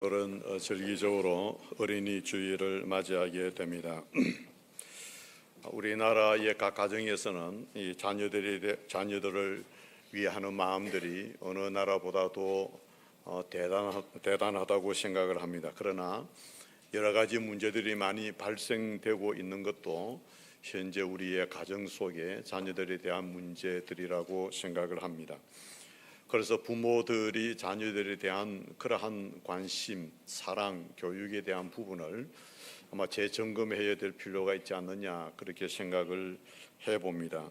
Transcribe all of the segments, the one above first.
오늘은 절기적으로 어린이 주일을 맞이하게 됩니다. 우리나라의 각 가정에서는 이 자녀들을 위하는 마음들이 어느 나라보다도 대단하다고 생각을 합니다. 그러나 여러 가지 문제들이 많이 발생되고 있는 것도 현재 우리의 가정 속에 자녀들에 대한 문제들이라고 생각을 합니다. 그래서 부모들이 자녀들에 대한 그러한 관심, 사랑, 교육에 대한 부분을 아마 재점검해야 될 필요가 있지 않느냐, 그렇게 생각을 해봅니다.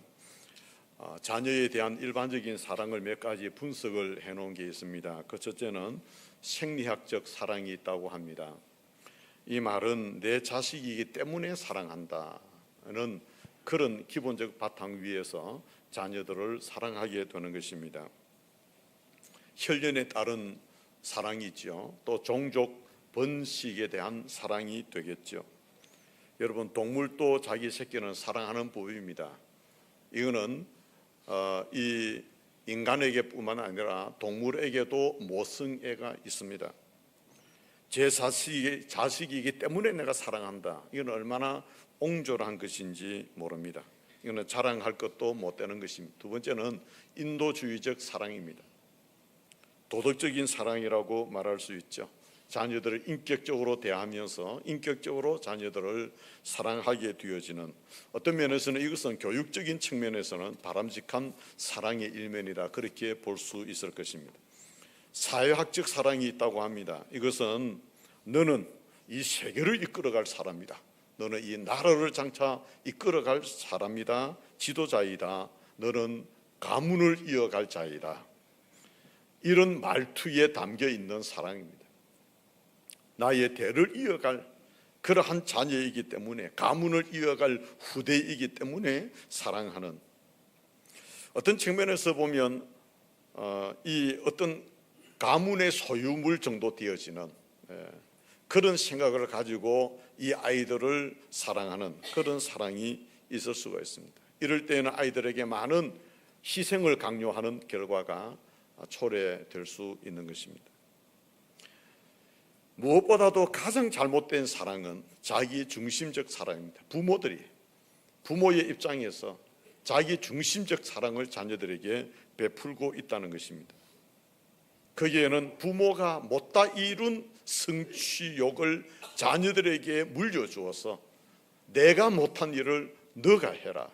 자녀에 대한 일반적인 사랑을 몇 가지 분석을 해놓은 게 있습니다. 그 첫째는 생리학적 사랑이 있다고 합니다. 이 말은 내 자식이기 때문에 사랑한다는 그런 기본적 바탕 위에서 자녀들을 사랑하게 되는 것입니다. 혈연에 따른 사랑이죠. 또 종족 번식에 대한 사랑이 되겠죠. 여러분, 동물도 자기 새끼는 사랑하는 법입니다. 이거는 이 인간에게뿐만 아니라 동물에게도 모성애가 있습니다. 제 자식이기 때문에 내가 사랑한다. 이건 얼마나 옹졸한 것인지 모릅니다. 이거는 자랑할 것도 못 되는 것입니다. 두 번째는 인도주의적 사랑입니다. 도덕적인 사랑이라고 말할 수 있죠. 자녀들을 인격적으로 대하면서 인격적으로 자녀들을 사랑하게 되어지는, 어떤 면에서는 이것은 교육적인 측면에서는 바람직한 사랑의 일면이다, 그렇게 볼 수 있을 것입니다. 사회학적 사랑이 있다고 합니다. 이것은 너는 이 세계를 이끌어갈 사람이다, 너는 이 나라를 장차 이끌어갈 사람이다, 지도자이다, 너는 가문을 이어갈 자이다, 이런 말투에 담겨 있는 사랑입니다. 나의 대를 이어갈 그러한 자녀이기 때문에, 가문을 이어갈 후대이기 때문에 사랑하는, 어떤 측면에서 보면 이 어떤 가문의 소유물 정도 되어지는 그런 생각을 가지고 이 아이들을 사랑하는 그런 사랑이 있을 수가 있습니다. 이럴 때는 아이들에게 많은 희생을 강요하는 결과가 초래될 수 있는 것입니다. 무엇보다도 가장 잘못된 사랑은 자기 중심적 사랑입니다. 부모의 입장에서 자기 중심적 사랑을 자녀들에게 베풀고 있다는 것입니다. 거기에는 부모가 못다 이룬 성취욕을 자녀들에게 물려주어서 내가 못한 일을 너가 해라.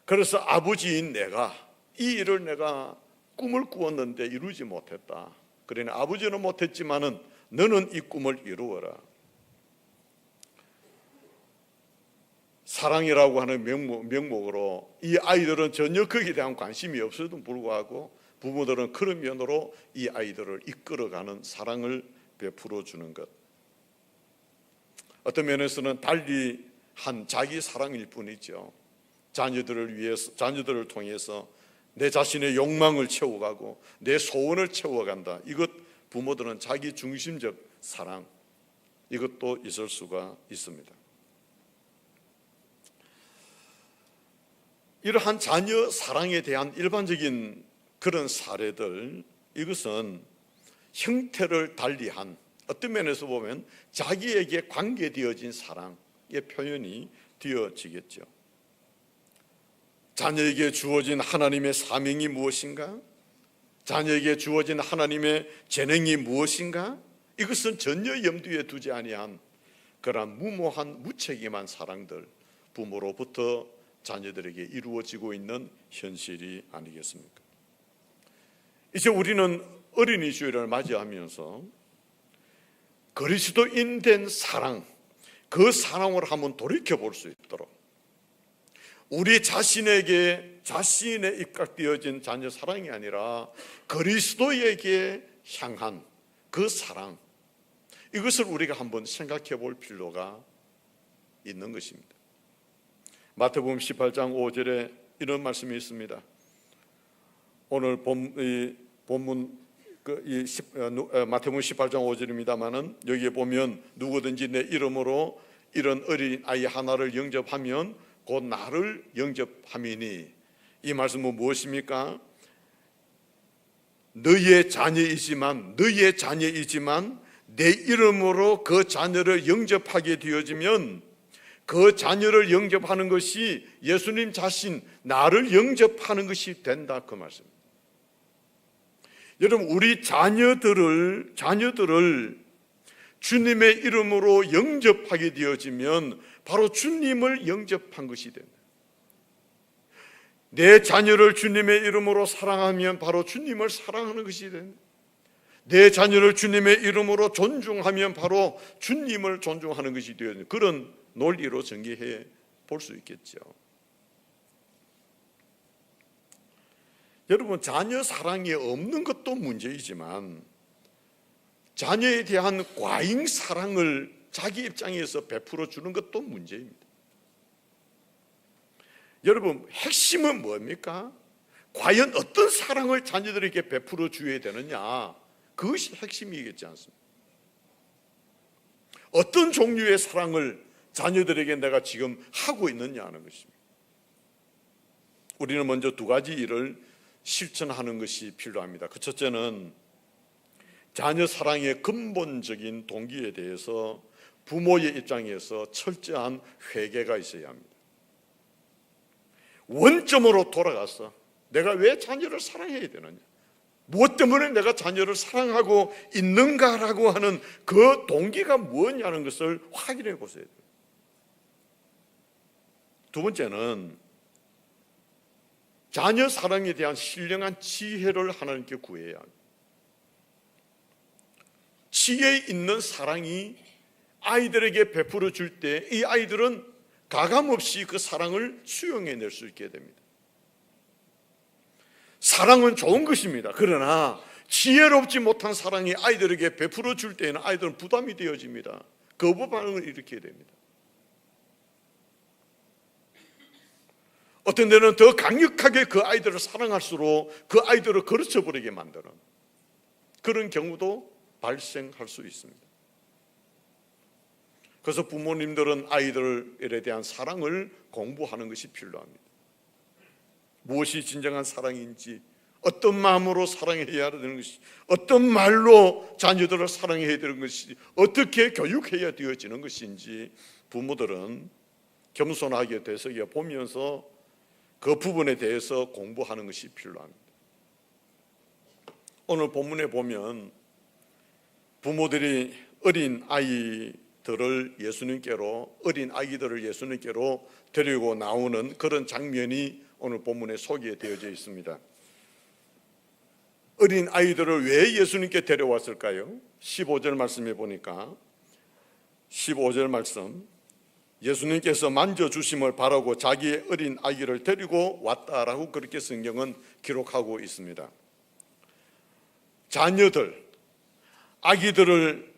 그래서 아버지인 내가 이 일을 내가 꿈을 꾸었는데 이루지 못했다. 그러니 아버지는 못했지만은 너는 이 꿈을 이루어라. 사랑이라고 하는 명목으로 이 아이들은 전혀 거기에 대한 관심이 없어도 불구하고 부모들은 그런 면으로 이 아이들을 이끌어가는 사랑을 베풀어 주는 것, 어떤 면에서는 달리 한 자기 사랑일 뿐이죠. 자녀들을 통해서 내 자신의 욕망을 채워가고 내 소원을 채워간다. 이것 부모들은 자기 중심적 사랑, 이것도 있을 수가 있습니다. 이러한 자녀 사랑에 대한 일반적인 그런 사례들, 이것은 형태를 달리한, 어떤 면에서 보면 자기에게 관계되어진 사랑의 표현이 되어지겠죠. 자녀에게 주어진 하나님의 사명이 무엇인가? 자녀에게 주어진 하나님의 재능이 무엇인가? 이것은 전혀 염두에 두지 아니한 그러한 무모한 무책임한 사랑들, 부모로부터 자녀들에게 이루어지고 있는 현실이 아니겠습니까? 이제 우리는 어린이 주일을 맞이하면서 그리스도인 된 사랑, 그 사랑을 한번 돌이켜 볼 수 있도록 우리 자신에게 자신의 입각되어진 자녀 사랑이 아니라 그리스도에게 향한 그 사랑, 이것을 우리가 한번 생각해 볼 필요가 있는 것입니다. 마태복음 18장 5절에 이런 말씀이 있습니다. 오늘 본문 마태복음 18장 5절입니다만은 여기에 보면 누구든지 내 이름으로 이런 어린 아이 하나를 영접하면 곧 나를 영접함이니, 이 말씀은 무엇입니까? 너의 자녀이지만 내 이름으로 그 자녀를 영접하게 되어지면 그 자녀를 영접하는 것이 예수님 자신, 나를 영접하는 것이 된다, 그 말씀입니다. 여러분, 우리 자녀들을 주님의 이름으로 영접하게 되어지면 바로 주님을 영접한 것이 된다. 내 자녀를 주님의 이름으로 사랑하면 바로 주님을 사랑하는 것이 된다. 내 자녀를 주님의 이름으로 존중하면 바로 주님을 존중하는 것이 되어야 된다. 그런 논리로 전개해 볼 수 있겠죠. 여러분, 자녀 사랑이 없는 것도 문제이지만 자녀에 대한 과잉 사랑을 자기 입장에서 베풀어 주는 것도 문제입니다. 여러분, 핵심은 뭡니까? 과연 어떤 사랑을 자녀들에게 베풀어 줘야 되느냐, 그것이 핵심이겠지 않습니까? 어떤 종류의 사랑을 자녀들에게 내가 지금 하고 있느냐 하는 것입니다. 우리는 먼저 두 가지 일을 실천하는 것이 필요합니다. 그 첫째는 자녀 사랑의 근본적인 동기에 대해서 부모의 입장에서 철저한 회개가 있어야 합니다. 원점으로 돌아가서 내가 왜 자녀를 사랑해야 되느냐, 무엇 때문에 내가 자녀를 사랑하고 있는가라고 하는 그 동기가 뭐냐는 것을 확인해 보셔야 돼요. 두 번째는 자녀 사랑에 대한 신령한 지혜를 하나님께 구해야 합니다. 지혜 있는 사랑이 아이들에게 베풀어 줄 때 이 아이들은 가감없이 그 사랑을 수용해낼 수 있게 됩니다. 사랑은 좋은 것입니다. 그러나 지혜롭지 못한 사랑이 아이들에게 베풀어 줄 때에는 아이들은 부담이 되어집니다. 거부 반응을 일으키게 됩니다. 어떤 데는 더 강력하게 그 아이들을 사랑할수록 그 아이들을 거르쳐버리게 만드는 그런 경우도 발생할 수 있습니다. 그래서 부모님들은 아이들에 대한 사랑을 공부하는 것이 필요합니다. 무엇이 진정한 사랑인지, 어떤 마음으로 사랑해야 되는 것이, 어떤 말로 자녀들을 사랑해야 되는 것이, 어떻게 교육해야 되어지는 것인지 부모들은 겸손하게 되새겨 보면서 그 부분에 대해서 공부하는 것이 필요합니다. 오늘 본문에 보면 부모들이 어린 아이들을 예수님께로 데리고 나오는 그런 장면이 오늘 본문에 소개되어져 있습니다. 어린 아이들을 왜 예수님께 데려왔을까요? 15절 말씀해 보니까 15절 말씀, 예수님께서 만져주심을 바라고 자기의 어린 아기를 데리고 왔다라고 그렇게 성경은 기록하고 있습니다. 자녀들, 아기들을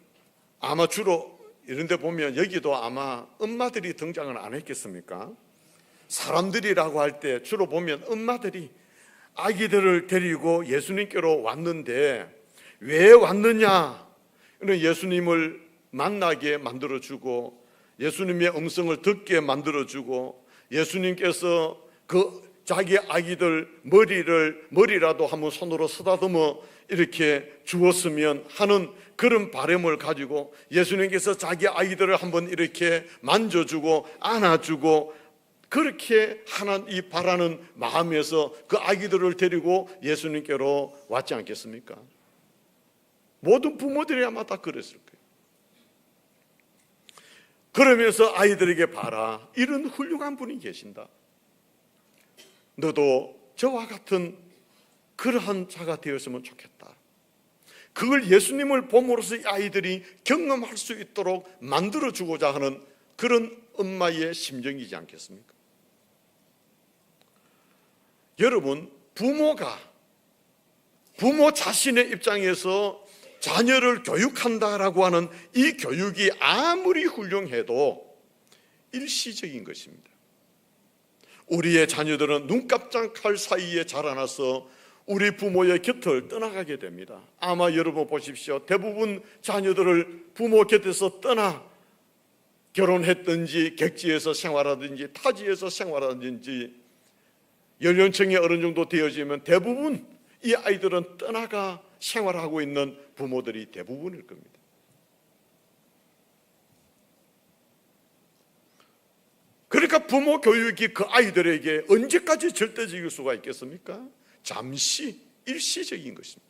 아마 주로 이런 데 보면 여기도 아마 엄마들이 등장을 안 했겠습니까? 사람들이라고 할 때 주로 보면 엄마들이 아기들을 데리고 예수님께로 왔는데 왜 왔느냐? 예수님을 만나게 만들어주고 예수님의 음성을 듣게 만들어주고 예수님께서 그 자기 아기들 머리라도 한번 손으로 쓰다듬어 이렇게 주었으면 하는 그런 바람을 가지고 예수님께서 자기 아이들을 한번 이렇게 만져주고 안아주고 그렇게 하는 이 바라는 마음에서 그 아기들을 데리고 예수님께로 왔지 않겠습니까? 모든 부모들이 아마 다 그랬을 거예요. 그러면서 아이들에게 봐라, 이런 훌륭한 분이 계신다. 너도 저와 같은 그러한 자가 되었으면 좋겠다. 그걸 예수님을 봄으로써 이 아이들이 경험할 수 있도록 만들어주고자 하는 그런 엄마의 심정이지 않겠습니까? 여러분, 부모 자신의 입장에서 자녀를 교육한다라고 하는 이 교육이 아무리 훌륭해도 일시적인 것입니다. 우리의 자녀들은 눈 깜짝할 사이에 자라나서 우리 부모의 곁을 떠나가게 됩니다. 아마 여러분 보십시오. 대부분 자녀들을 부모 곁에서 떠나 결혼했든지 객지에서 생활하든지 타지에서 생활하든지 연령층이 어느 정도 되어지면 대부분 이 아이들은 떠나가 생활하고 있는 부모들이 대부분일 겁니다. 그러니까 부모 교육이 그 아이들에게 언제까지 절대적일 수가 있겠습니까? 잠시 일시적인 것입니다.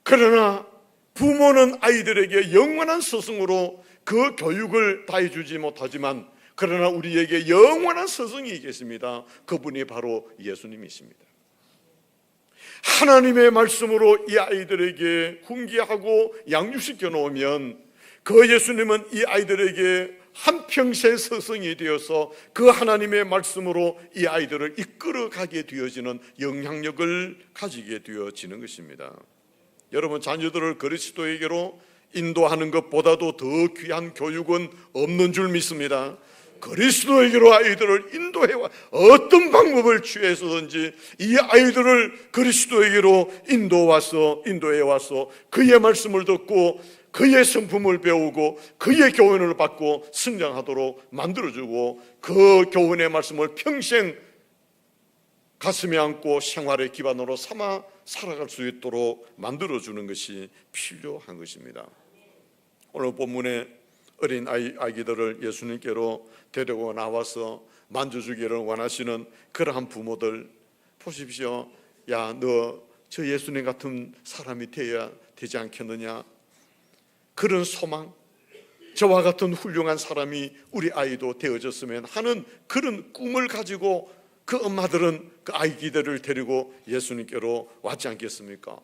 그러나 부모는 아이들에게 영원한 스승으로 그 교육을 다 해주지 못하지만, 그러나 우리에게 영원한 스승이 계십니다. 그분이 바로 예수님이십니다. 하나님의 말씀으로 이 아이들에게 훈계하고 양육시켜 놓으면 그 예수님은 이 아이들에게 한평생 스승이 되어서 그 하나님의 말씀으로 이 아이들을 이끌어가게 되어지는 영향력을 가지게 되어지는 것입니다. 여러분, 자녀들을 그리스도에게로 인도하는 것보다도 더 귀한 교육은 없는 줄 믿습니다. 그리스도에게로 아이들을 인도해와 어떤 방법을 취해서든지 이 아이들을 그리스도에게로 인도해와서 그의 말씀을 듣고 그의 성품을 배우고 그의 교훈을 받고 성장하도록 만들어주고, 그 교훈의 말씀을 평생 가슴에 안고 생활의 기반으로 삼아 살아갈 수 있도록 만들어주는 것이 필요한 것입니다. 오늘 본문에 어린 아기들을 예수님께로 데리고 나와서 만져주기를 원하시는 그러한 부모들 보십시오. 야, 너 저 예수님 같은 사람이 되어야 되지 않겠느냐, 그런 소망, 저와 같은 훌륭한 사람이 우리 아이도 되어졌으면 하는 그런 꿈을 가지고 그 엄마들은 그 아기들을 데리고 예수님께로 왔지 않겠습니까?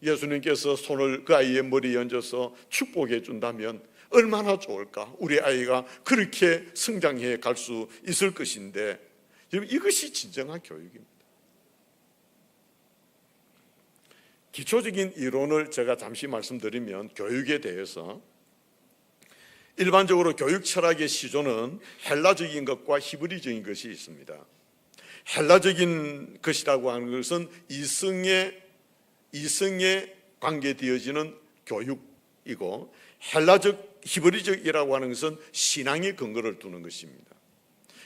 예수님께서 손을 그 아이의 머리에 얹어서 축복해 준다면 얼마나 좋을까? 우리 아이가 그렇게 성장해 갈 수 있을 것인데, 여러분, 이것이 진정한 교육입니다. 기초적인 이론을 제가 잠시 말씀드리면, 교육에 대해서 일반적으로 교육 철학의 시조는 헬라적인 것과 히브리적인 것이 있습니다. 헬라적인 것이라고 하는 것은 이성에 관계되어지는 교육이고, 헬라적 히브리적이라고 하는 것은 신앙의 근거를 두는 것입니다.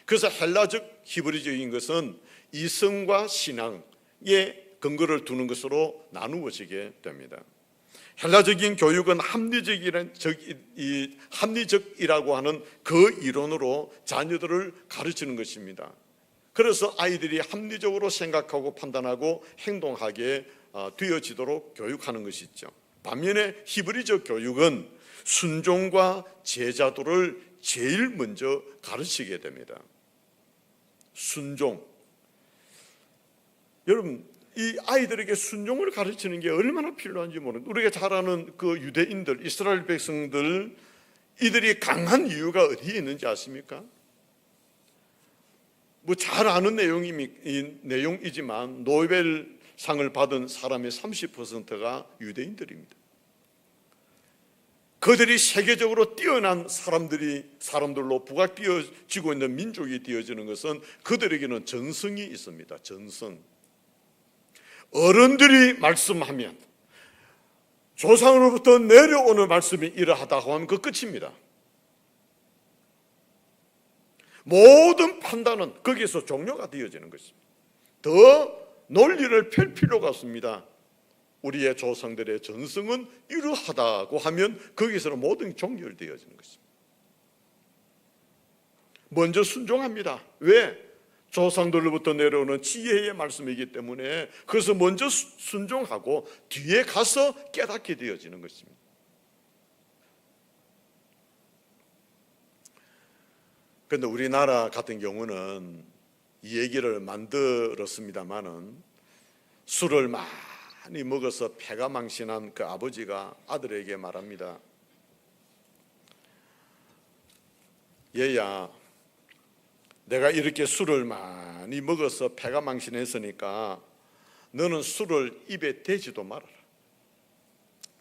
그래서 헬라적 히브리적인 것은 이성과 신앙의 근거를 두는 것으로 나누어지게 됩니다. 헬라적인 교육은 합리적이라고 하는 그 이론으로 자녀들을 가르치는 것입니다. 그래서 아이들이 합리적으로 생각하고 판단하고 행동하게 되어지도록 교육하는 것이죠. 반면에 히브리적 교육은 순종과 제자도를 제일 먼저 가르치게 됩니다. 순종. 여러분, 이 아이들에게 순종을 가르치는 게 얼마나 필요한지 모르는, 우리가 잘 아는 그 유대인들, 이스라엘 백성들, 이들이 강한 이유가 어디에 있는지 아십니까? 뭐 잘 아는 내용이지만 노벨상을 받은 사람의 30%가 유대인들입니다. 그들이 세계적으로 뛰어난 사람들로 부각되어지고 있는 민족이 되어지는 것은 그들에게는 전성이 있습니다. 전성. 어른들이 말씀하면, 조상으로부터 내려오는 말씀이 이러하다고 하면 그 끝입니다. 모든 판단은 거기서 종료가 되어지는 것입니다. 더 논리를 펼 필요가 없습니다. 우리의 조상들의 전성은 이러하다고 하면 거기서는 모든 게 종결되어지는 것입니다. 먼저 순종합니다. 왜? 조상들로부터 내려오는 지혜의 말씀이기 때문에. 그래서 먼저 순종하고 뒤에 가서 깨닫게 되어지는 것입니다. 그런데 우리나라 같은 경우는 이 얘기를 만들었습니다마는, 술을 많이 먹어서 폐가 망신한 그 아버지가 아들에게 말합니다. 얘야, 내가 이렇게 술을 많이 먹어서 폐가 망신했으니까 너는 술을 입에 대지도 말아라.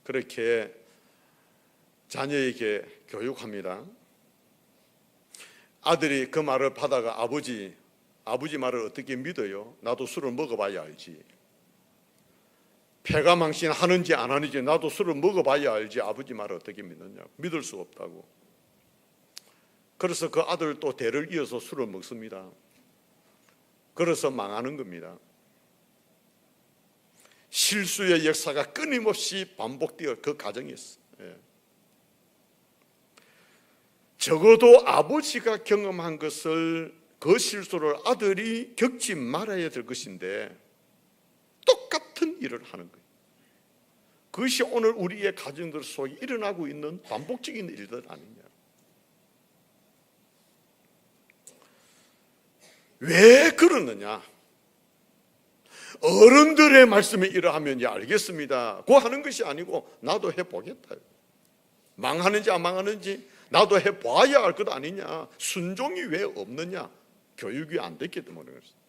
그렇게 자녀에게 교육합니다. 아들이 그 말을 받아가 아버지 말을 어떻게 믿어요? 나도 술을 먹어봐야 알지. 폐가 망신하는지 안 하는지 나도 술을 먹어봐야 알지. 아버지 말을 어떻게 믿느냐고. 믿을 수 없다고. 그래서 그 아들 또 대를 이어서 술을 먹습니다. 그래서 망하는 겁니다. 실수의 역사가 끊임없이 반복되어 그 가정이었어요. 적어도 아버지가 경험한 것을, 그 실수를 아들이 겪지 말아야 될 것인데 똑같은 일을 하는 거예요. 그것이 오늘 우리의 가정들 속에 일어나고 있는 반복적인 일들 아니냐. 왜 그러느냐? 어른들의 말씀에 이러하면 알겠습니다 고 하는 것이 아니고 나도 해보겠다. 망하는지 안 망하는지 나도 해봐야 알 것 아니냐. 순종이 왜 없느냐? 교육이 안 됐기 때문에 그렇습니다.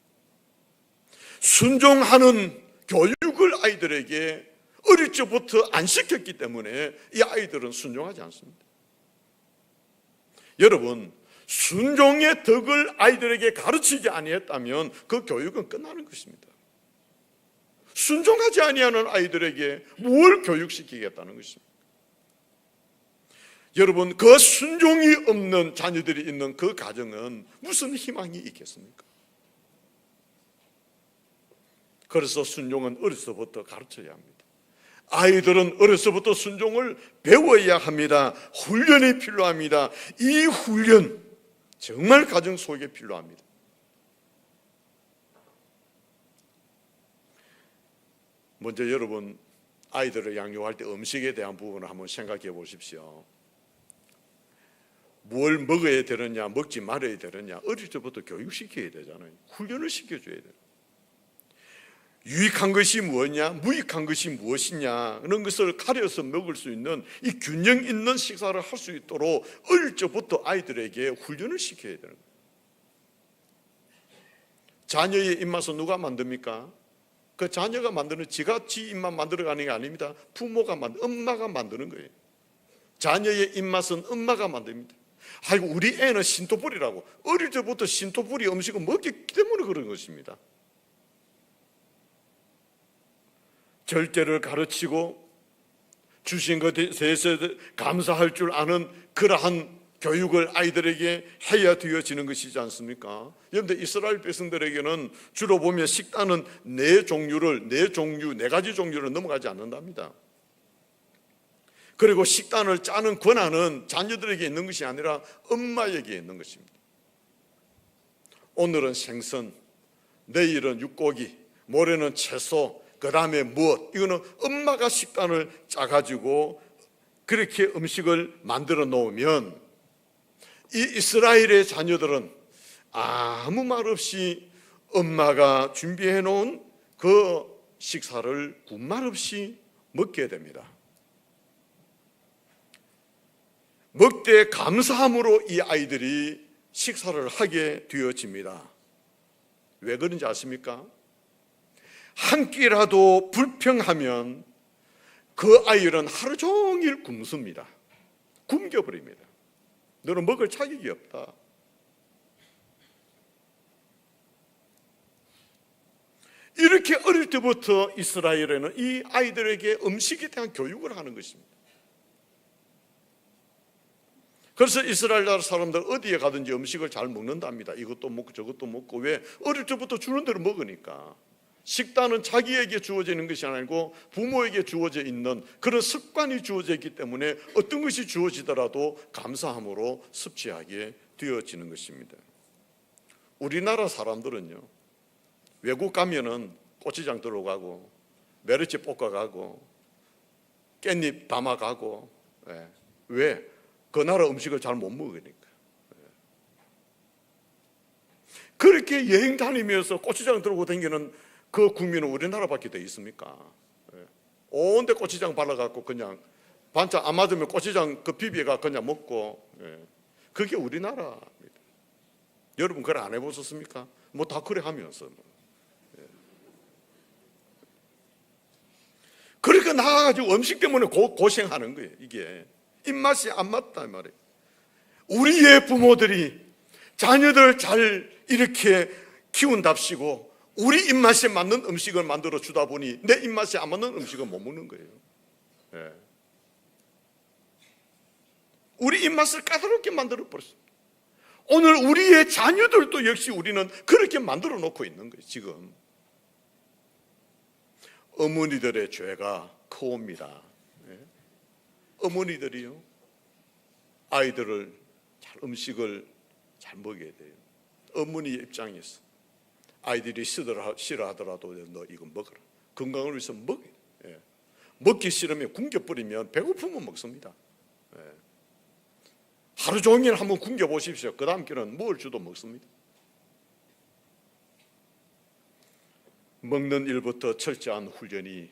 순종하는 교육을 아이들에게 어릴 적부터 안 시켰기 때문에 이 아이들은 순종하지 않습니다. 여러분, 순종의 덕을 아이들에게 가르치지 아니했다면 그 교육은 끝나는 것입니다. 순종하지 아니하는 아이들에게 뭘 교육시키겠다는 것입니다. 여러분, 그 순종이 없는 자녀들이 있는 그 가정은 무슨 희망이 있겠습니까? 그래서 순종은 어려서부터 가르쳐야 합니다. 아이들은 어려서부터 순종을 배워야 합니다. 훈련이 필요합니다. 이 훈련 정말 가정 속에 필요합니다. 먼저 여러분, 아이들을 양육할 때 음식에 대한 부분을 한번 생각해 보십시오. 뭘 먹어야 되느냐, 먹지 말아야 되느냐, 어릴 때부터 교육시켜야 되잖아요. 훈련을 시켜줘야 돼요. 유익한 것이 무엇이냐, 무익한 것이 무엇이냐, 그런 것을 가려서 먹을 수 있는 이 균형 있는 식사를 할 수 있도록 어릴 적부터 아이들에게 훈련을 시켜야 되는 거예요. 자녀의 입맛은 누가 만듭니까? 그 자녀가 만드는, 지가 지 입맛 만들어가는 게 아닙니다. 부모가 엄마가 만드는 거예요. 자녀의 입맛은 엄마가 만듭니다. 아이고, 우리 애는 신토불이라고. 어릴 때부터 신토불이 음식을 먹기 때문에 그런 것입니다. 절제를 가르치고 주신 것에 대해서 감사할 줄 아는 그러한 교육을 아이들에게 해야 되어지는 것이지 않습니까? 여러분들, 이스라엘 백성들에게는 주로 보면 식단은 네 가지 종류를 넘어가지 않는답니다. 그리고 식단을 짜는 권한은 자녀들에게 있는 것이 아니라 엄마에게 있는 것입니다. 오늘은 생선, 내일은 육고기, 모레는 채소, 그 다음에 무엇, 이거는 엄마가 식단을 짜가지고 그렇게 음식을 만들어 놓으면 이 이스라엘의 자녀들은 아무 말 없이 엄마가 준비해 놓은 그 식사를 군말 없이 먹게 됩니다. 먹되 감사함으로 이 아이들이 식사를 하게 되어집니다. 왜 그런지 아십니까? 한 끼라도 불평하면 그 아이는 하루 종일 굶습니다. 굶겨버립니다. 너는 먹을 자격이 없다. 이렇게 어릴 때부터 이스라엘에는 이 아이들에게 음식에 대한 교육을 하는 것입니다. 그래서 이스라엘 나라 사람들 어디에 가든지 음식을 잘 먹는답니다. 이것도 먹고 저것도 먹고. 왜? 어릴 때부터 주는 대로 먹으니까. 식단은 자기에게 주어지는 것이 아니고 부모에게 주어져 있는 그런 습관이 주어져 있기 때문에 어떤 것이 주어지더라도 감사함으로 섭취하게 되어지는 것입니다. 우리나라 사람들은요, 외국 가면은 고추장 들어가고 메르치 볶아가고 깻잎 담아가고. 왜? 그 나라 음식을 잘 못 먹으니까. 그렇게 여행 다니면서 고추장 들고 다니는 그 국민은 우리나라밖에 더 있습니까? 온데 고추장 발라갖고 그냥 반찬 안 맞으면 고추장 그 비벼가 그냥 먹고. 그게 우리나라입니다. 여러분, 그걸 안 해보셨습니까? 뭐 다 그래 하면서. 그러니까 나가가지고 음식 때문에 고생하는 거예요. 이게 입맛이 안 맞다 이 말이에요. 우리의 부모들이 자녀들 잘 이렇게 키운답시고 우리 입맛에 맞는 음식을 만들어 주다 보니 내 입맛에 안 맞는 음식은 못 먹는 거예요. 우리 입맛을 까다롭게 만들어 버렸어요. 오늘 우리의 자녀들도 역시 우리는 그렇게 만들어 놓고 있는 거예요. 지금 어머니들의 죄가 커옵니다. 어머니들이요, 아이들을 음식을 잘 먹여야 돼요. 어머니의 입장에서 아이들이 싫어하더라도 너 이거 먹어라. 건강을 위해서 먹어요. 먹기 싫으면 굶겨버리면 배고프면 먹습니다. 하루 종일 한번 굶겨보십시오. 그 다음 끼는 먹을 줄도 먹습니다. 먹는 일부터 철저한 훈련이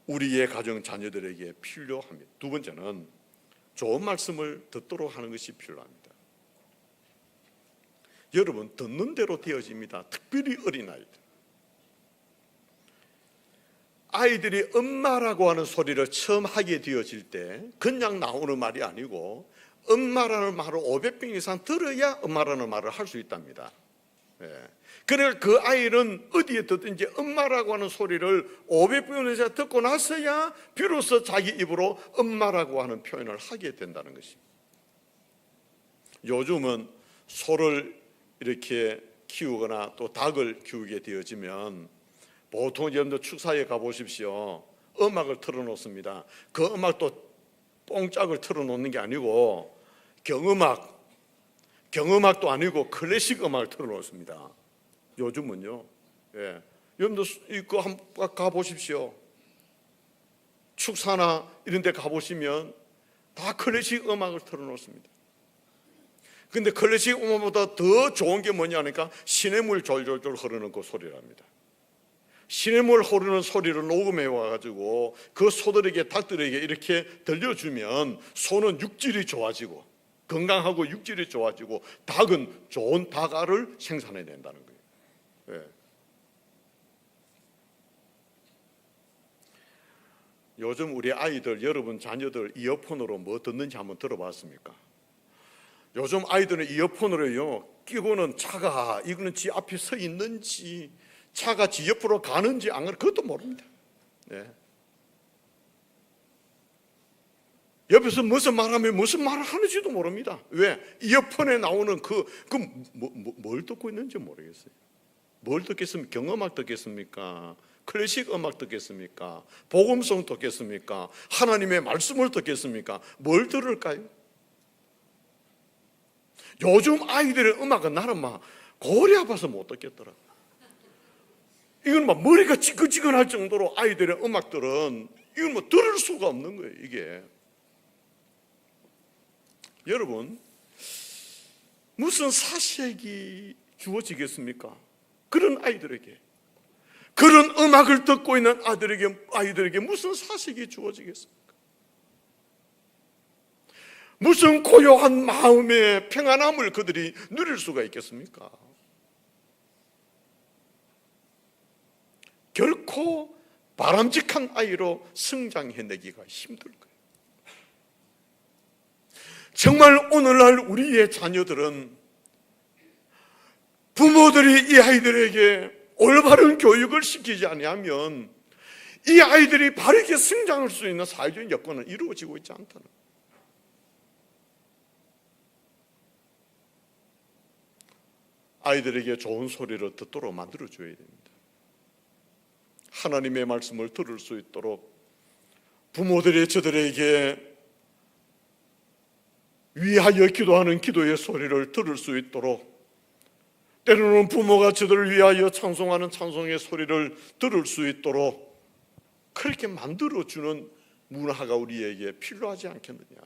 우리의 가정 자녀들에게 필요합니다. 두 번째는 좋은 말씀을 듣도록 하는 것이 필요합니다. 여러분, 듣는 대로 되어집니다. 특별히 어린아이들. 아이들이 엄마라고 하는 소리를 처음 하게 되어질 때 그냥 나오는 말이 아니고 엄마라는 말을 500번 이상 들어야 엄마라는 말을 할 수 있답니다. 그러니까 그 아이는 어디에 듣든지 엄마라고 하는 소리를 500번 이상 듣고 나서야 비로소 자기 입으로 엄마라고 하는 표현을 하게 된다는 것입니다. 요즘은 소를 이렇게 키우거나 또 닭을 키우게 되어지면 보통 여러분들 축사에 가보십시오. 음악을 틀어놓습니다. 그 음악도 뽕짝을 틀어놓는 게 아니고 경음악도 아니고 클래식 음악을 틀어놓습니다. 요즘은요. 여러분들 이거 한번 가보십시오. 축사나 이런 데 가보시면 다 클래식 음악을 틀어놓습니다. 근데 클래식 음악보다 더 좋은 게 뭐냐니까 시냇물 졸졸졸 흐르는 그 소리랍니다. 시냇물 흐르는 소리를 녹음해 와가지고 그 소들에게, 닭들에게 이렇게 들려주면 소는 육질이 좋아지고 건강하고 육질이 좋아지고 닭은 좋은 닭알을 생산해낸다는 거예요. 요즘 우리 아이들, 여러분 자녀들 이어폰으로 뭐 듣는지 한번 들어봤습니까? 요즘 아이들은 이어폰으로요 끼고는 차가 이거는 지 앞에 서 있는지 차가 지 옆으로 가는지 안 가는지 그것도 모릅니다. 옆에서 무슨 말하면 무슨 말을 하는지도 모릅니다. 왜? 이어폰에 나오는 뭘 듣고 있는지 모르겠어요. 뭘 듣겠습니까? 경음악 듣겠습니까? 클래식 음악 듣겠습니까? 복음송 듣겠습니까? 하나님의 말씀을 듣겠습니까? 뭘 들을까요? 요즘 아이들의 음악은 나는 막 골이 아파서 못 듣겠더라. 이건 막 머리가 지끈지끈할 정도로 아이들의 음악들은 이건 뭐 들을 수가 없는 거예요. 이게 여러분 무슨 사색이 주어지겠습니까? 그런 아이들에게, 그런 음악을 듣고 있는 아이들에게 무슨 사색이 주어지겠습니까? 무슨 고요한 마음의 평안함을 그들이 누릴 수가 있겠습니까? 결코 바람직한 아이로 성장해내기가 힘들 거예요. 정말 오늘날 우리의 자녀들은 부모들이 이 아이들에게 올바른 교육을 시키지 아니하면 이 아이들이 바르게 성장할 수 있는 사회적인 여건은 이루어지고 있지 않다는 거예요. 아이들에게 좋은 소리를 듣도록 만들어줘야 됩니다. 하나님의 말씀을 들을 수 있도록 부모들이 저들에게 위하여 기도하는 기도의 소리를 들을 수 있도록, 때로는 부모가 저들을 위하여 찬송하는 찬송의 소리를 들을 수 있도록 그렇게 만들어주는 문화가 우리에게 필요하지 않겠느냐.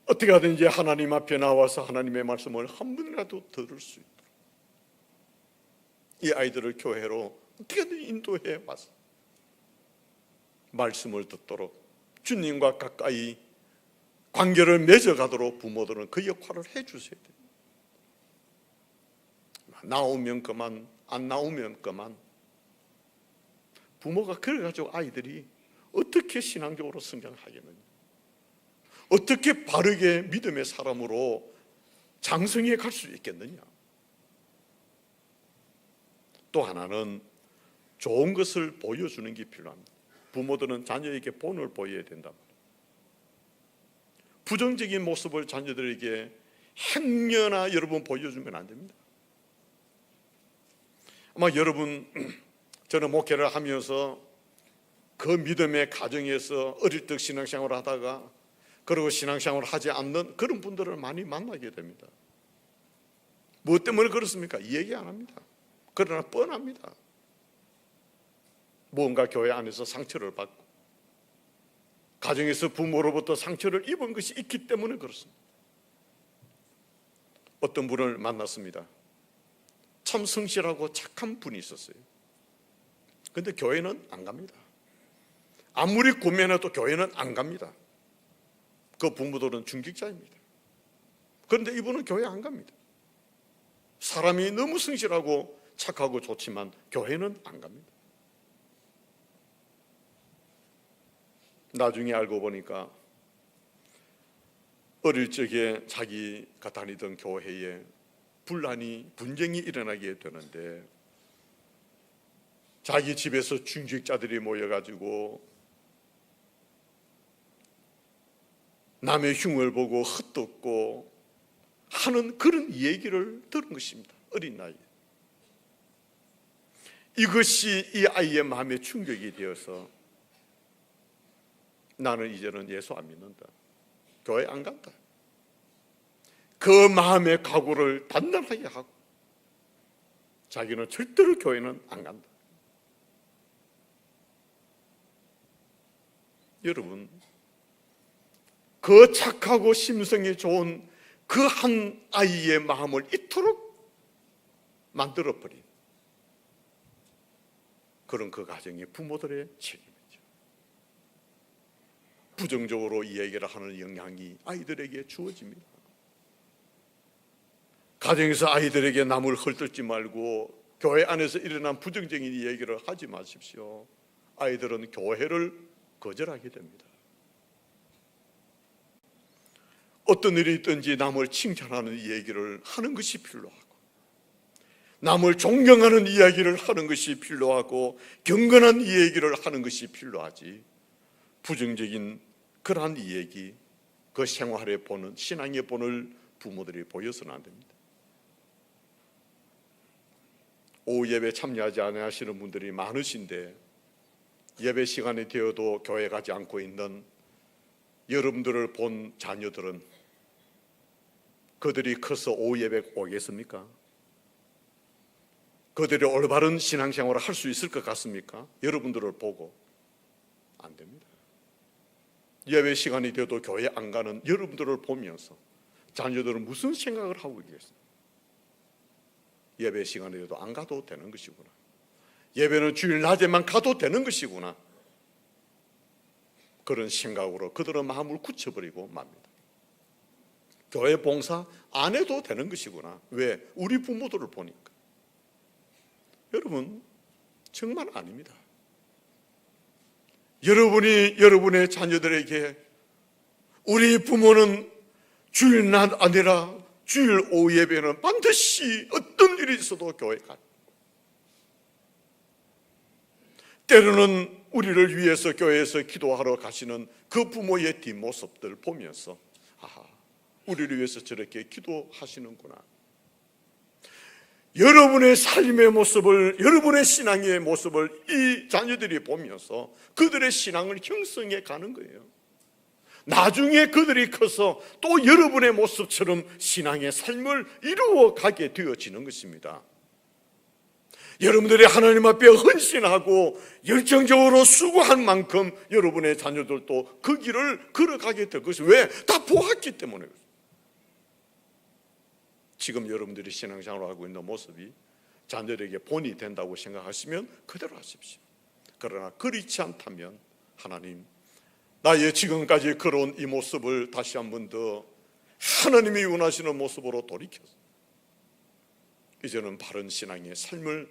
어떻게 하든지 하나님 앞에 나와서 하나님의 말씀을 한 번이라도 들을 수 있도록 이 아이들을 교회로 어떻게든 인도해 와서 말씀을 듣도록 주님과 가까이 관계를 맺어가도록 부모들은 그 역할을 해주셔야 돼요. 나오면 그만, 안 나오면 그만. 부모가 그래가지고 아이들이 어떻게 신앙적으로 성장하겠느냐, 어떻게 바르게 믿음의 사람으로 장성해 갈 수 있겠느냐. 또 하나는 좋은 것을 보여주는 게 필요합니다. 부모들은 자녀에게 본을 보여야 된다. 부정적인 모습을 자녀들에게 행여나 여러분 보여주면 안 됩니다. 아마 여러분, 저는 목회를 하면서 그 믿음의 가정에서 어릴 적 신앙생활을 하다가 그리고 신앙생활을 하지 않는 그런 분들을 많이 만나게 됩니다. 무엇 때문에 그렇습니까? 얘기 안 합니다. 그러나 뻔합니다. 무언가 교회 안에서 상처를 받고 가정에서 부모로부터 상처를 입은 것이 있기 때문에 그렇습니다. 어떤 분을 만났습니다. 참 성실하고 착한 분이 있었어요. 그런데 교회는 안 갑니다. 아무리 고민해도 교회는 안 갑니다. 그 부모들은 중직자입니다. 그런데 이분은 교회 안 갑니다. 사람이 너무 성실하고 착하고 좋지만 교회는 안 갑니다. 나중에 알고 보니까 어릴 적에 자기가 다니던 교회에 분쟁이 일어나게 되는데 자기 집에서 중직자들이 모여가지고 남의 흉을 보고 헛듣고 하는 그런 얘기를 들은 것입니다. 어린 나이에. 이것이 이 아이의 마음에 충격이 되어서 나는 이제는 예수 안 믿는다. 교회 안 간다. 그 마음의 각오를 단단하게 하고 자기는 절대로 교회는 안 간다. 여러분, 그 착하고 심성이 좋은 그 한 아이의 마음을 이토록 만들어버린 그런 그 가정의 부모들의 책임이죠. 부정적으로 이 얘기를 하는 영향이 아이들에게 주어집니다. 가정에서 아이들에게 남을 헐뜯지 말고 교회 안에서 일어난 부정적인 얘기를 하지 마십시오. 아이들은 교회를 거절하게 됩니다. 어떤 일이 있든지 남을 칭찬하는 얘기를 하는 것이 필요하고 남을 존경하는 이야기를 하는 것이 필요하고 경건한 이야기를 하는 것이 필요하지 부정적인 그러한 이야기, 그 생활에 보는 신앙의 본을 부모들이 보여서는 안 됩니다. 오후 예배 참여하지 않으시는 분들이 많으신데 예배 시간이 되어도 교회 가지 않고 있는 여러분들을 본 자녀들은 그들이 커서 오후 예배 오겠습니까? 그들이 올바른 신앙생활을 할 수 있을 것 같습니까? 여러분들을 보고 안 됩니다. 예배 시간이 되어도 교회 안 가는 여러분들을 보면서 자녀들은 무슨 생각을 하고 있겠어요? 예배 시간이 되어도 안 가도 되는 것이구나. 예배는 주일 낮에만 가도 되는 것이구나. 그런 생각으로 그들은 마음을 굳혀버리고 맙니다. 교회 봉사 안 해도 되는 것이구나. 왜? 우리 부모들을 보니까. 여러분, 정말 아닙니다. 여러분이 여러분의 자녀들에게 우리 부모는 주일 낮 아니라 주일 오후 예배는 반드시 어떤 일이 있어도 교회 가. 때로는 우리를 위해서 교회에서 기도하러 가시는 그 부모의 뒷모습들 보면서 우리를 위해서 저렇게 기도하시는구나. 여러분의 삶의 모습을, 여러분의 신앙의 모습을 이 자녀들이 보면서 그들의 신앙을 형성해 가는 거예요. 나중에 그들이 커서 또 여러분의 모습처럼 신앙의 삶을 이루어 가게 되어지는 것입니다. 여러분들이 하나님 앞에 헌신하고 열정적으로 수고한 만큼 여러분의 자녀들도 그 길을 걸어가게 될 것이 왜? 다 보았기 때문에. 지금 여러분들이 신앙생활을 하고 있는 모습이 자녀들에게 본이 된다고 생각하시면 그대로 하십시오. 그러나 그렇지 않다면 하나님, 나의 지금까지 걸어온 이 모습을 다시 한 번 더 하나님이 원하시는 모습으로 돌이켜서 이제는 바른 신앙의 삶을,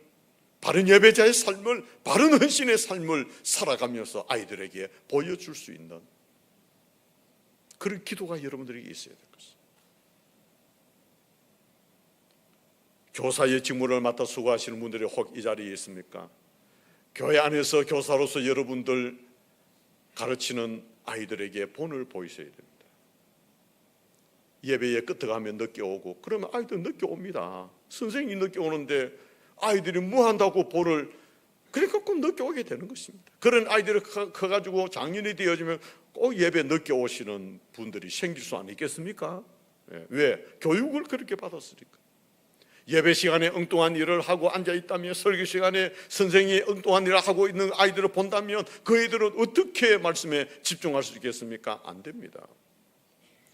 바른 예배자의 삶을, 바른 헌신의 삶을 살아가면서 아이들에게 보여줄 수 있는 그런 기도가 여러분들에게 있어야 될 것입니다. 교사의 직무를 맡아 수고하시는 분들이 혹 이 자리에 있습니까? 교회 안에서 교사로서 여러분들 가르치는 아이들에게 본을 보이셔야 됩니다. 예배에 끝에 가면 늦게 오고 그러면 아이들 늦게 옵니다. 선생님이 늦게 오는데 아이들이 뭐 한다고 볼을 그러니까 꼭 늦게 오게 되는 것입니다. 그런 아이들이 커가지고 장년이 되어지면 꼭 예배 늦게 오시는 분들이 생길 수 아니겠습니까? 왜? 교육을 그렇게 받았으니까. 예배 시간에 엉뚱한 일을 하고 앉아있다면, 설교 시간에 선생이 엉뚱한 일을 하고 있는 아이들을 본다면 그 아이들은 어떻게 말씀에 집중할 수 있겠습니까? 안 됩니다.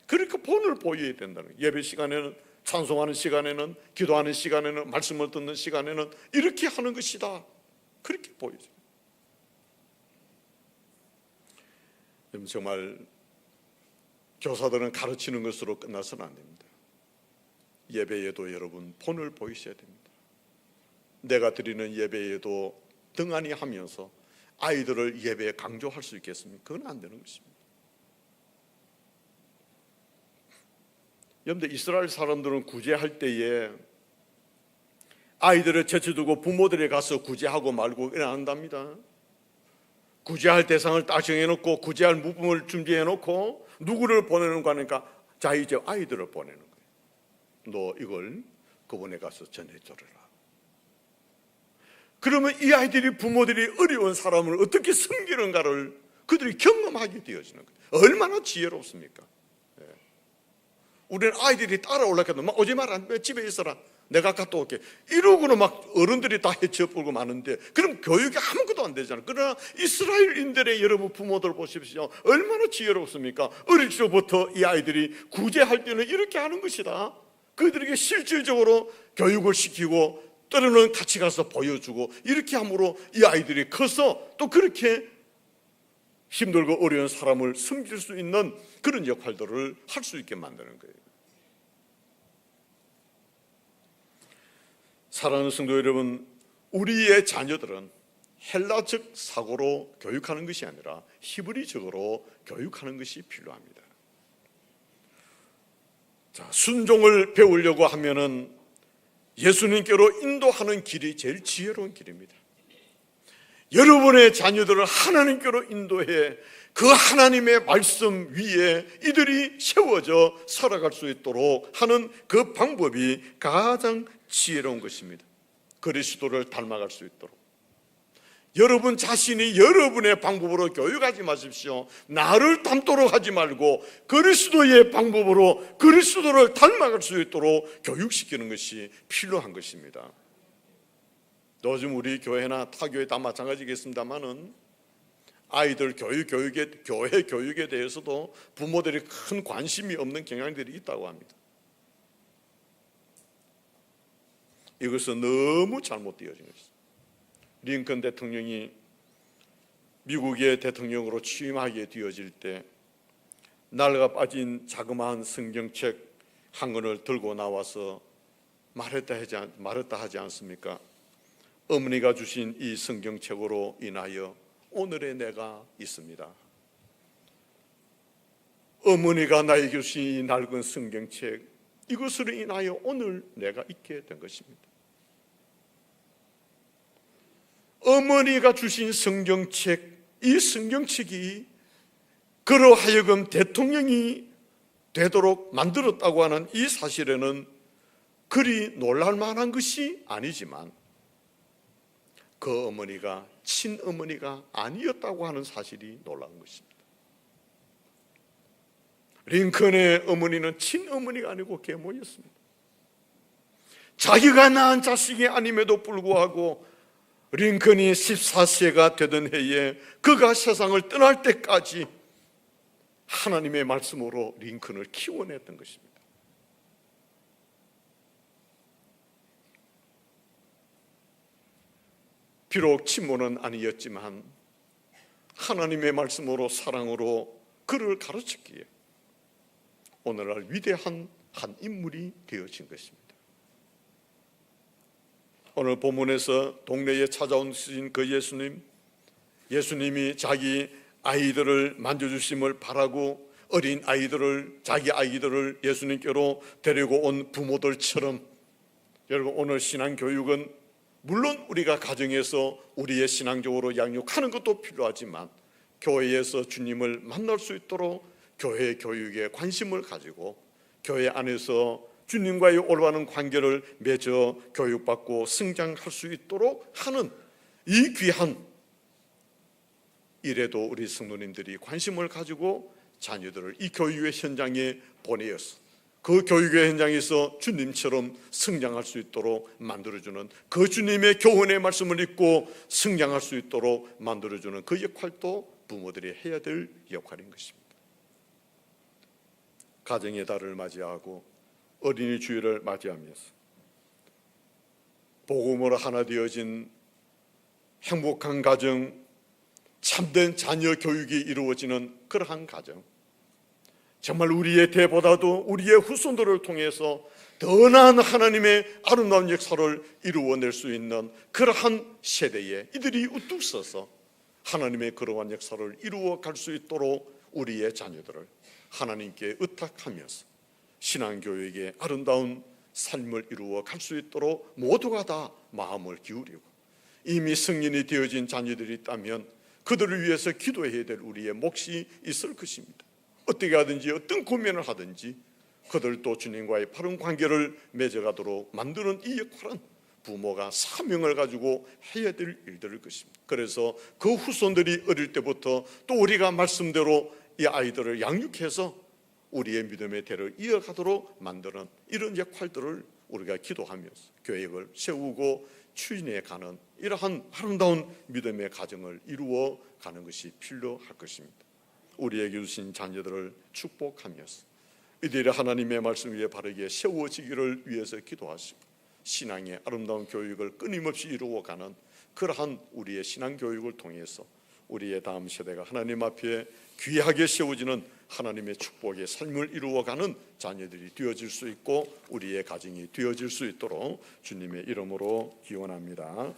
그러니까 본을 보여야 된다는 거예요. 예배 시간에는, 찬송하는 시간에는, 기도하는 시간에는, 말씀을 듣는 시간에는 이렇게 하는 것이다, 그렇게 보여줘요. 정말 교사들은 가르치는 것으로 끝나서는 안 됩니다. 예배에도 여러분 본을 보이셔야 됩니다. 내가 드리는 예배에도 등한히 하면서 아이들을 예배에 강조할 수 있겠습니까? 그건 안 되는 것입니다. 여러분들, 이스라엘 사람들은 구제할 때에 아이들을 제쳐두고 부모들이 가서 구제하고 말고 안 한답니다. 구제할 대상을 딱 정해놓고 구제할 무품을 준비해놓고 누구를 보내는가 하니까 자, 이제 아이들을 보내는 거예요. 너 이걸 그분에 가서 전해줘라. 그러면 이 아이들이 부모들이 어려운 사람을 어떻게 섬기는가를 그들이 경험하게 되어지는 거예요. 얼마나 지혜롭습니까? 우리는 아이들이 따라오려고 해도 막 오지 마라, 집에 있어라, 내가 갔다 올게 이러고는 막 어른들이 다 헤쳐불고 마는데, 그럼 교육이 아무것도 안 되잖아요. 그러나 이스라엘인들의 여러분 부모들 보십시오. 얼마나 지혜롭습니까? 어릴 적부터 이 아이들이 구제할 때는 이렇게 하는 것이다, 그들에게 실질적으로 교육을 시키고 때로는 같이 가서 보여주고 이렇게 함으로 이 아이들이 커서 또 그렇게 힘들고 어려운 사람을 섬길 수 있는 그런 역할들을 할 수 있게 만드는 거예요. 사랑하는 성도 여러분, 우리의 자녀들은 헬라적 사고로 교육하는 것이 아니라 히브리적으로 교육하는 것이 필요합니다. 자, 순종을 배우려고 하면은 예수님께로 인도하는 길이 제일 지혜로운 길입니다. 여러분의 자녀들을 하나님께로 인도해 그 하나님의 말씀 위에 이들이 세워져 살아갈 수 있도록 하는 그 방법이 가장 지혜로운 것입니다. 그리스도를 닮아갈 수 있도록. 여러분 자신이 여러분의 방법으로 교육하지 마십시오. 나를 닮도록 하지 말고 그리스도의 방법으로 그리스도를 닮아갈 수 있도록 교육시키는 것이 필요한 것입니다. 요즘 우리 교회나 타교회 다 마찬가지겠습니다만은 아이들 교회 교육에 대해서도 부모들이 큰 관심이 없는 경향들이 있다고 합니다. 이것은 너무 잘못되어진 것입니다. 링컨 대통령이 미국의 대통령으로 취임하게 되어질 때 낡아 빠진 자그마한 성경책 한 권을 들고 나와서 말했다 하지 않습니까? 어머니가 주신 이 성경책으로 인하여 오늘의 내가 있습니다. 어머니가 나에게 주신 이 낡은 성경책, 이것으로 인하여 오늘 내가 있게 된 것입니다. 어머니가 주신 성경책, 이 성경책이 그로 하여금 대통령이 되도록 만들었다고 하는 이 사실에는 그리 놀랄 만한 것이 아니지만 그 어머니가 친어머니가 아니었다고 하는 사실이 놀라운 것입니다. 링컨의 어머니는 친어머니가 아니고 계모였습니다. 자기가 낳은 자식이 아님에도 불구하고 링컨이 14세가 되던 해에 그가 세상을 떠날 때까지 하나님의 말씀으로 링컨을 키워냈던 것입니다. 비록 친모는 아니었지만 하나님의 말씀으로 사랑으로 그를 가르쳤기에 오늘날 위대한 한 인물이 되어진 것입니다. 오늘 본문에서 동네에 찾아오신 그 예수님이 자기 아이들을 만져주심을 바라고 어린 아이들을, 자기 아이들을 예수님께로 데리고 온 부모들처럼, 여러분 오늘 신앙교육은 물론 우리가 가정에서 우리의 신앙적으로 양육하는 것도 필요하지만 교회에서 주님을 만날 수 있도록 교회 교육에 관심을 가지고 교회 안에서 주님과의 올바른 관계를 맺어 교육받고 성장할 수 있도록 하는 이 귀한 일에도 우리 성도님들이 관심을 가지고 자녀들을 이 교육의 현장에 보내어서 그 교육의 현장에서 주님처럼 성장할 수 있도록 만들어주는, 그 주님의 교훈의 말씀을 읽고 성장할 수 있도록 만들어주는 그 역할도 부모들이 해야 될 역할인 것입니다. 가정의 달을 맞이하고 어린이 주일을 맞이하면서 복음으로 하나 되어진 행복한 가정, 참된 자녀 교육이 이루어지는 그러한 가정, 정말 우리의 대보다도 우리의 후손들을 통해서 더 나은 하나님의 아름다운 역사를 이루어낼 수 있는 그러한 세대에 이들이 우뚝 서서 하나님의 그러한 역사를 이루어갈 수 있도록 우리의 자녀들을 하나님께 의탁하면서 신앙교육의 아름다운 삶을 이루어갈 수 있도록 모두가 다 마음을 기울이고, 이미 성인이 되어진 자녀들이 있다면 그들을 위해서 기도해야 될 우리의 몫이 있을 것입니다. 어떻게 하든지 어떤 고민을 하든지 그들도 주님과의 바른 관계를 맺어가도록 만드는 이 역할은 부모가 사명을 가지고 해야 될 일들일 것입니다. 그래서 그 후손들이 어릴 때부터 또 우리가 말씀대로 이 아이들을 양육해서 우리의 믿음의 대를 이어가도록 만드는 이런 역할들을 우리가 기도하면서 계획을 세우고 추진해가는 이러한 아름다운 믿음의 가정을 이루어가는 것이 필요할 것입니다. 우리에게 주신 자녀들을 축복하면서 이들이 하나님의 말씀 위에 바르게 세워지기를 위해서 기도하시고 신앙의 아름다운 교육을 끊임없이 이루어가는 그러한 우리의 신앙 교육을 통해서 우리의 다음 세대가 하나님 앞에 귀하게 세워지는 하나님의 축복의 삶을 이루어가는 자녀들이 되어질 수 있고 우리의 가정이 되어질 수 있도록 주님의 이름으로 기원합니다.